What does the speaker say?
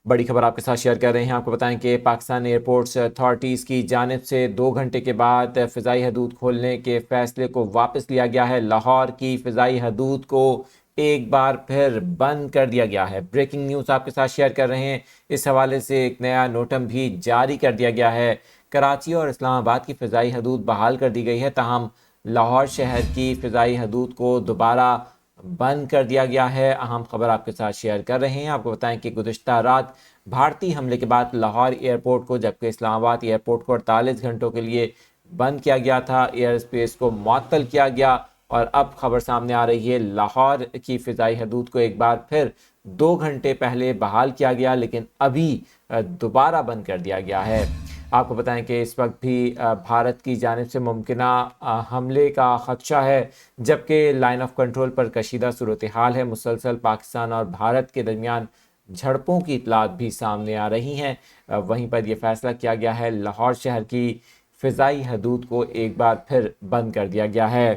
بڑی خبر آپ کے ساتھ شیئر کر رہے ہیں۔ آپ کو بتائیں کہ پاکستان ایئرپورٹس اتھارٹیز کی جانب سے 2 گھنٹے کے بعد فضائی حدود کھولنے کے فیصلے کو واپس لیا گیا ہے۔ لاہور کی فضائی حدود کو ایک بار پھر بند کر دیا گیا ہے۔ بریکنگ نیوز آپ کے ساتھ شیئر کر رہے ہیں۔ اس حوالے سے ایک نیا نوٹم بھی جاری کر دیا گیا ہے۔ کراچی اور اسلام آباد کی فضائی حدود بحال کر دی گئی ہے، تاہم لاہور شہر کی فضائی حدود کو دوبارہ بند کر دیا گیا ہے۔ اہم خبر آپ کے ساتھ شیئر کر رہے ہیں۔ آپ کو بتائیں کہ گزشتہ رات بھارتی حملے کے بعد لاہور ایئرپورٹ کو جبکہ اسلام آباد ایئرپورٹ کو 48 گھنٹوں کے لیے بند کیا گیا تھا، ایئر اسپیس کو معطل کیا گیا، اور اب خبر سامنے آ رہی ہے لاہور کی فضائی حدود کو ایک بار پھر 2 گھنٹے پہلے بحال کیا گیا، لیکن ابھی دوبارہ بند کر دیا گیا ہے۔ آپ کو بتائیں کہ اس وقت بھی بھارت کی جانب سے ممکنہ حملے کا خدشہ ہے، جبکہ لائن آف کنٹرول پر کشیدہ صورتحال ہے۔ مسلسل پاکستان اور بھارت کے درمیان جھڑپوں کی اطلاعات بھی سامنے آ رہی ہیں۔ وہیں پر یہ فیصلہ کیا گیا ہے، لاہور شہر کی فضائی حدود کو ایک بار پھر بند کر دیا گیا ہے۔